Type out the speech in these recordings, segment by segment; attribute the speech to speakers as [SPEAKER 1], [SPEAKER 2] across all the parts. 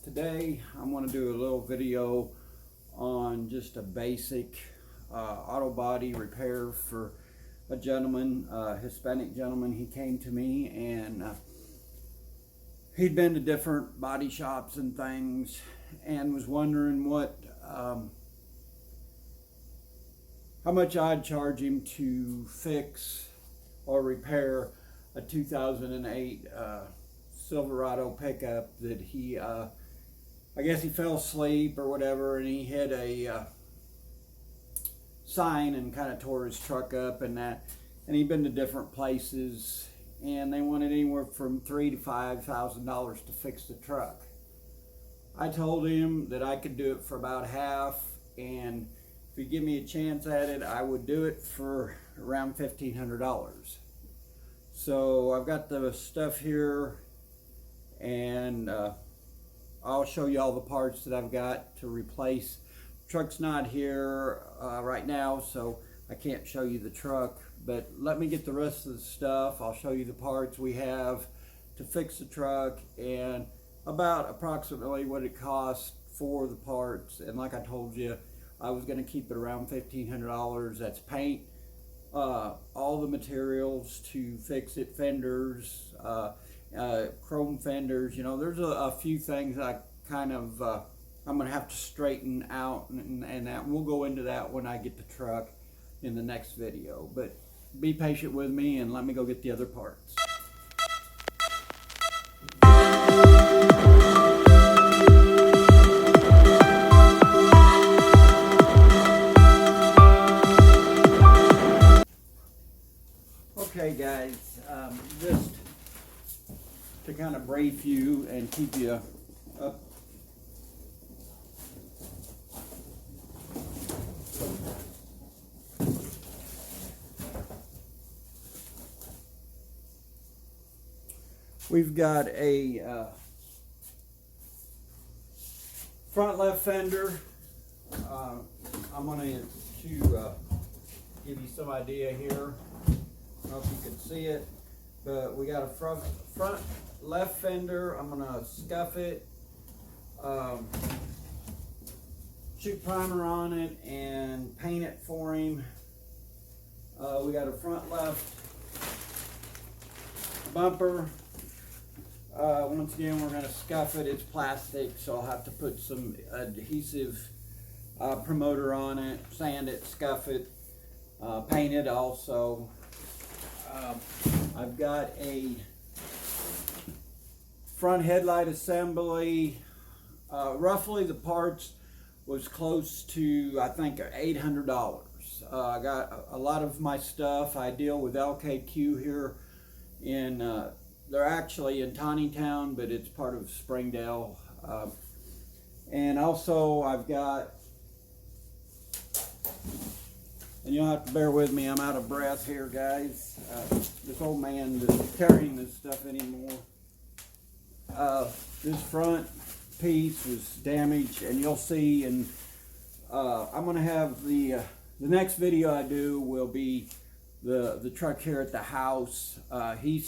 [SPEAKER 1] Today I'm going to do a little video on just a basic auto body repair for a gentleman, Hispanic gentleman. He came to me and he'd been to different body shops and things and was wondering how much I'd charge him to fix or repair a 2008 Silverado pickup that he I guess he fell asleep or whatever, and he hit a sign and kind of tore his truck up and that. And he'd been to different places, and they wanted anywhere from $3,000 to $5,000 to fix the truck. I told him that I could do it for about half, and if he'd give me a chance at it, I would do it for around $1,500. So I've got the stuff here, and I'll show you all the parts that I've got to replace. Truck's not here right now, so I can't show you the truck, but let me get the rest of the stuff. I'll show you the parts we have to fix the truck and about approximately what it costs for the parts. And like I told you, I was going to keep it around $1,500. That's paint, all the materials to fix it, fenders, chrome fenders. You know, there's a few things I kind of I'm gonna have to straighten out, and that we'll go into that when I get the truck in the next video. But be patient with me and let me go get the other parts. Okay guys, just to kind of brief you and keep you up. We've got a front left fender. I'm going to give you some idea here. I don't know if you can see it, but we got a front left fender. I'm going to scuff it, shoot primer on it, and paint it for him. We got a front left bumper. Once again, we're going to scuff it. It's plastic, so I'll have to put some adhesive promoter on it, sand it, scuff it, paint it also. I've got a front headlight assembly. Roughly the parts was close to, I think, $800. I got a lot of my stuff. I deal with LKQ here in they're actually in Town, but it's part of Springdale. And also I've got, and you'll have to bear with me, I'm out of breath here, guys. This old man isn't carrying this stuff anymore. This front piece was damaged, and you'll see, and I'm gonna have the next video I do will be the truck here at the house. He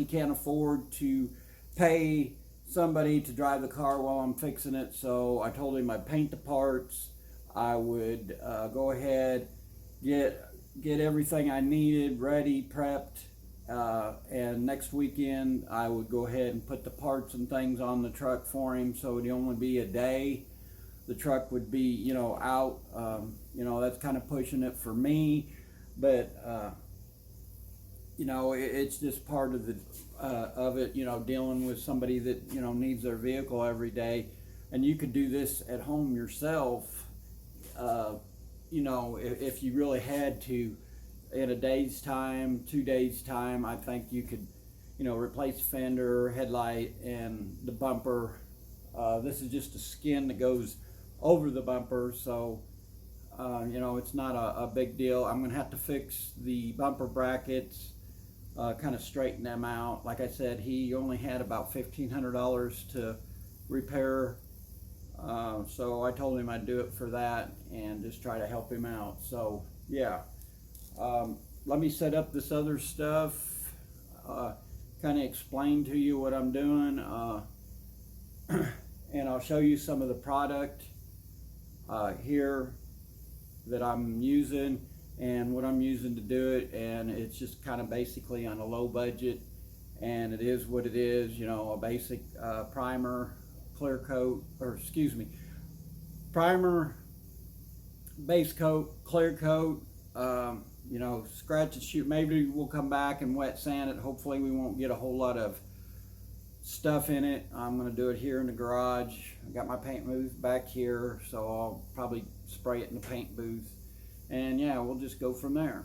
[SPEAKER 1] can't afford to pay somebody to drive the car while I'm fixing it, so I told him I'd paint the parts. I would go ahead, get everything I needed ready, prepped, and next weekend I would go ahead and put the parts and things on the truck for him, so it'd only be a day. The truck would be, you know, out. You know, that's kind of pushing it for me. But you know, it's just part of it. You know, dealing with somebody that, you know, needs their vehicle every day, and you could do this at home yourself. You know, if you really had to, in a day's time, 2 days time, I think you could, you know, replace fender, headlight, and the bumper. This is just a skin that goes over the bumper, so. You know, it's not a big deal. I'm going to have to fix the bumper brackets, kind of straighten them out. Like I said, he only had about $1,500 to repair, so I told him I'd do it for that and just try to help him out. So, yeah. Let me set up this other stuff, kind of explain to you what I'm doing. and I'll show you some of the product here that I'm using and what I'm using to do it. And it's just kind of basically on a low budget, and it is what it is, you know, a basic primer, clear coat, or excuse me, primer, base coat, clear coat, you know, scratch and shoot. Maybe we'll come back and wet sand it. Hopefully we won't get a whole lot of stuff in it. I'm going to do it here in the garage. I got my paint booth back here, so I'll probably spray it in the paint booth, and yeah, we'll just go from there.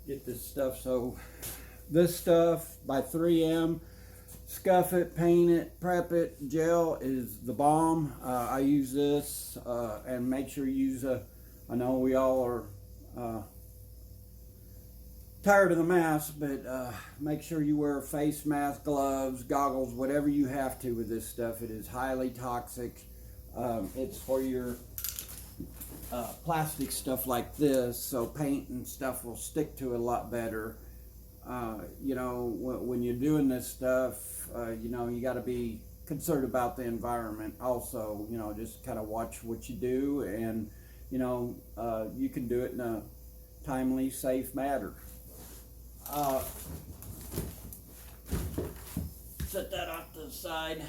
[SPEAKER 1] Get this stuff. So this stuff by 3M, scuff it, paint it, prep it, gel is the bomb. I use this, and make sure you use I know we all are tired of the mask, but make sure you wear a face mask, gloves, goggles, whatever you have to with this stuff. It is highly toxic. It's for your plastic stuff like this, so paint and stuff will stick to it a lot better. You know, when you're doing this stuff, you know, you got to be concerned about the environment also. You know, just kind of watch what you do, and you know, you can do it in a timely, safe manner. Set that off to the side.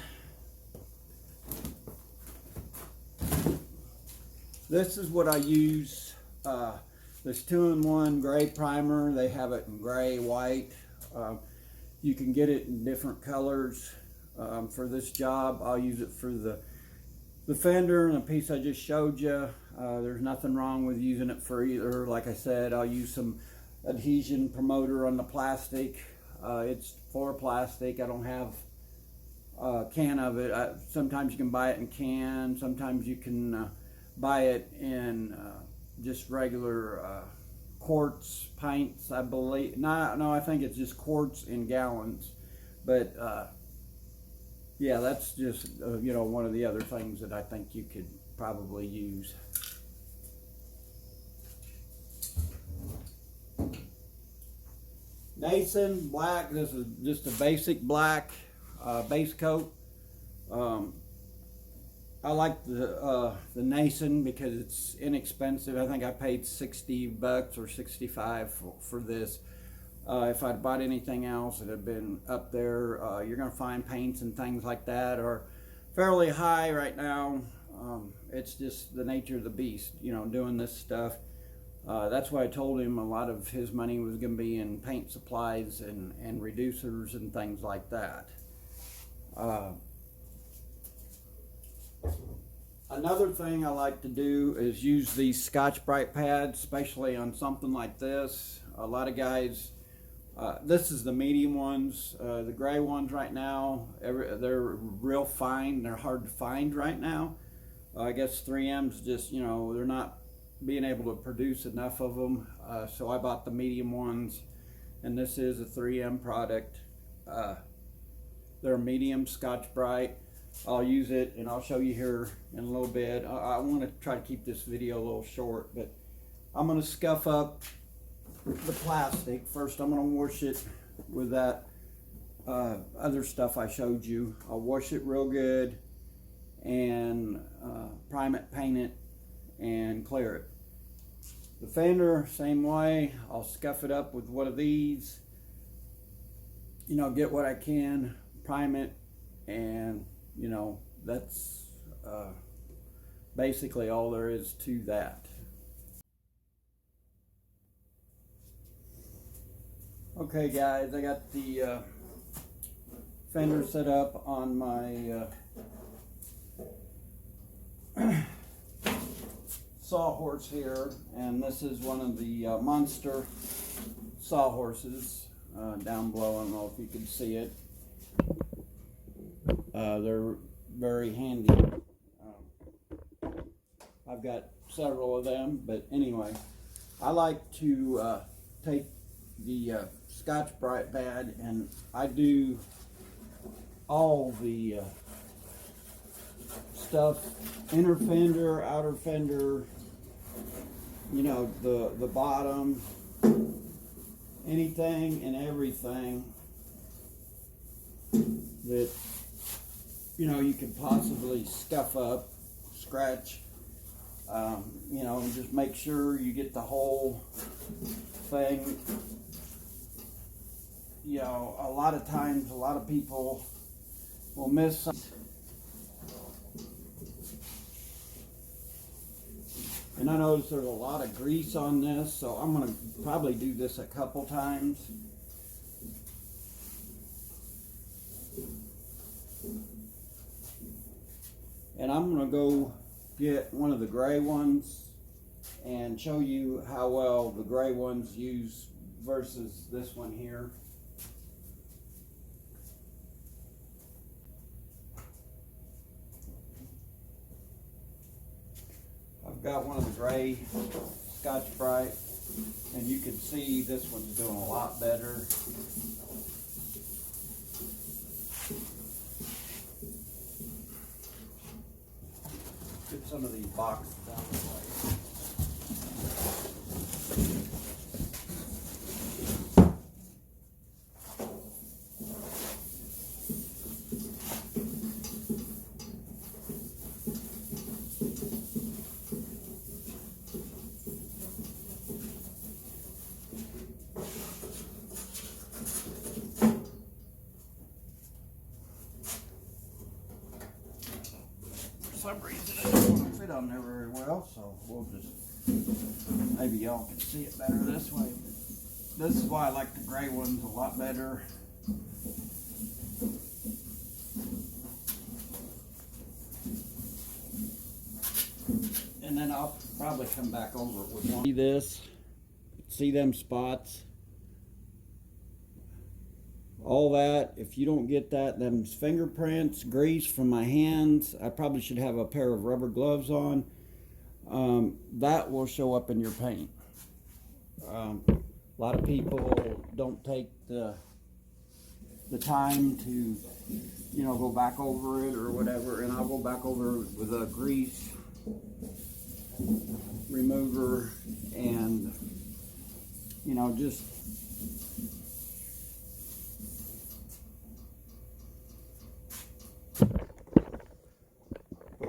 [SPEAKER 1] This is what I use. This 2-in-1 gray primer. They have it in gray, white. You can get it in different colors. For this job, I'll use it for the fender and the piece I just showed you. There's nothing wrong with using it for either. Like I said, I'll use some adhesion promoter on the plastic. It's for plastic. I don't have a can of it. Sometimes you can buy it in can. Sometimes you can buy it in just regular quarts, pints, I believe. No, I think it's just quarts in gallons. But yeah, that's just you know, one of the other things that I think you could probably use. Nason black. This is just a basic black base coat. I like the Nason because it's inexpensive. I think I paid $60 or $65 for this. If I'd bought anything else, it had been up there. You're going to find paints and things like that are fairly high right now. It's just the nature of the beast, you know, doing this stuff. That's why I told him a lot of his money was going to be in paint supplies and reducers and things like that. Another thing I like to do is use these Scotch-Brite pads, especially on something like this. A lot of guys, this is the medium ones. The gray ones right now, they're real fine. They're hard to find right now. I guess 3M's just, you know, they're not being able to produce enough of them. So I bought the medium ones, and this is a 3M product. They're medium Scotch-Brite. I'll use it, and I'll show you here in a little bit. I want to try to keep this video a little short, but I'm going to scuff up the plastic. First, I'm going to wash it with that other stuff I showed you. I'll wash it real good and prime it, paint it, and clear it. The fender, same way. I'll scuff it up with one of these. You know, get what I can, prime it, and you know, that's basically all there is to that. Okay guys, I got the fender set up on my sawhorse here, and this is one of the monster sawhorses down below. I don't know if you can see it. They're very handy. I've got several of them, but anyway, I like to take the Scotch-Brite pad, and I do all the stuff, inner fender, outer fender, you know, the bottom, anything and everything that, you know, you could possibly scuff up, scratch, you know, and just make sure you get the whole thing. You know, a lot of times, a lot of people will miss some. And I notice there's a lot of grease on this, so I'm going to probably do this a couple times. And I'm going to go get one of the gray ones and show you how well the gray ones use versus this one here. I've got one of the gray Scotch-Brite, and you can see this one's doing a lot better. Get some of these boxes out of the way. For some reason it doesn't want to fit on there very well, so we'll just, maybe y'all can see it better this way. This is why I like the gray ones a lot better. And then I'll probably come back over it with one. See this? See them spots? All that, if you don't get that, them fingerprints, grease from my hands, I probably should have a pair of rubber gloves on. That will show up in your paint. A lot of people don't take the time to, you know, go back over it or whatever, and I'll go back over it with a grease remover and, you know, just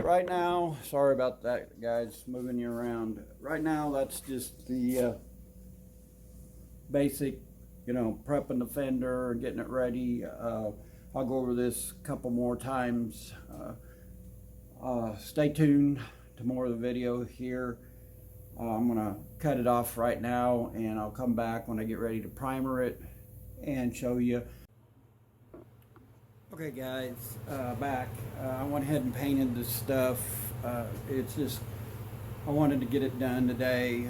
[SPEAKER 1] right now, sorry about that, guys, moving you around. Right now, that's just the basic, you know, prepping the fender, getting it ready. I'll go over this a couple more times. Stay tuned to more of the video here. I'm gonna cut it off right now, and I'll come back when I get ready to primer it and show you. Okay guys, back. I went ahead and painted this stuff. It's just, I wanted to get it done today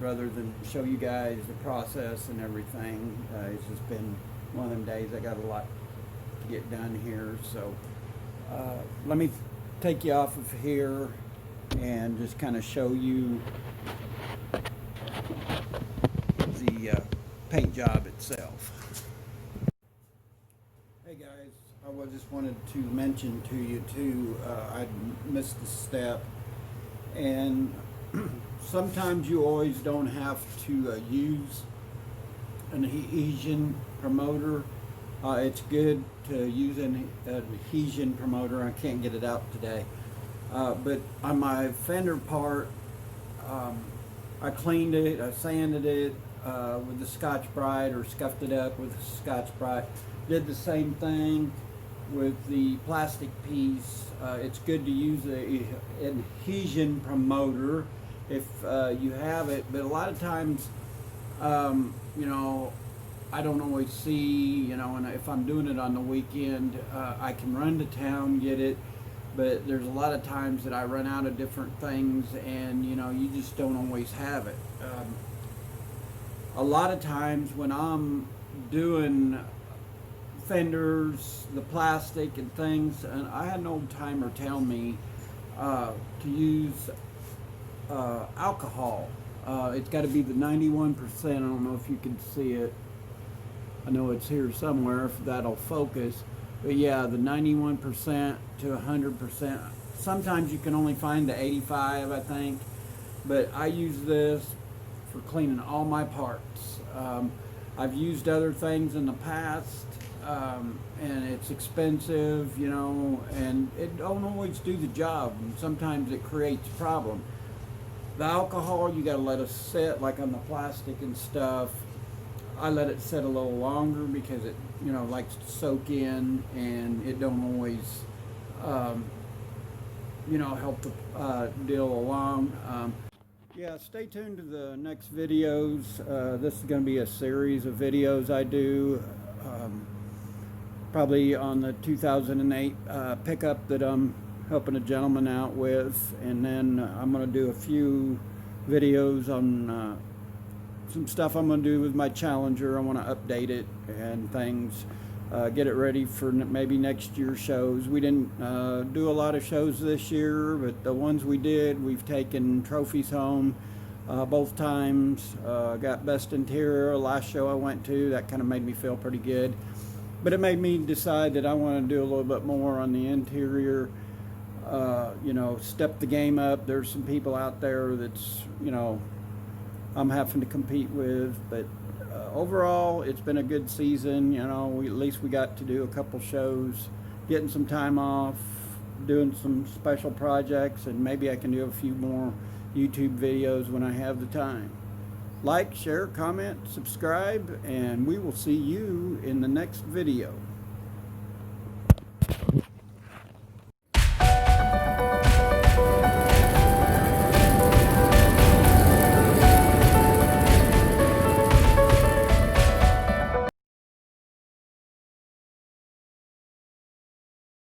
[SPEAKER 1] rather than show you guys the process and everything. It's just been one of them days. I got a lot to get done here. So let me take you off of here and just kind of show you the paint job itself. Hey guys. I just wanted to mention to you too, I missed a step, and sometimes you always don't have to use an adhesion promoter. It's good to use an adhesion promoter. I can't get it out today, but on my fender part, I cleaned it, I sanded it with the Scotch-Brite, or scuffed it up with Scotch-Brite. Did the same thing with the plastic piece. It's good to use an adhesion promoter if you have it, but a lot of times, you know, I don't always see, you know, and if I'm doing it on the weekend, I can run to town, get it, but there's a lot of times that I run out of different things, and, you know, you just don't always have it. A lot of times when I'm doing fenders, the plastic and things, and I had an old timer tell me to use alcohol. It's got to be the 91%. I don't know if you can see it. I know it's here somewhere, if that'll focus. But yeah, the 91% to 100%. Sometimes you can only find the 85, I think. But I use this for cleaning all my parts. I've used other things in the past, and it's expensive, you know, and it don't always do the job. And sometimes it creates a problem. The alcohol, you got to let it sit, like on the plastic and stuff. I let it sit a little longer because it, you know, likes to soak in, and it don't always, you know, help the deal along. Yeah, stay tuned to the next videos. This is going to be a series of videos I do, probably on the 2008 pickup that I'm helping a gentleman out with, and then I'm going to do a few videos on some stuff I'm going to do with my Challenger. I want to update it and things, get it ready for maybe next year's shows. We didn't do a lot of shows this year, but the ones we did, we've taken trophies home both times. Got best interior last show I went to. That kind of made me feel pretty good, but it made me decide that I want to do a little bit more on the interior. You know, step the game up. There's some people out there that's, you know, I'm having to compete with, but overall it's been a good season. You know, at least we got to do a couple shows, getting some time off, doing some special projects, and maybe I can do a few more YouTube videos when I have the time. Like, share, comment, subscribe, and we will see you in the next video.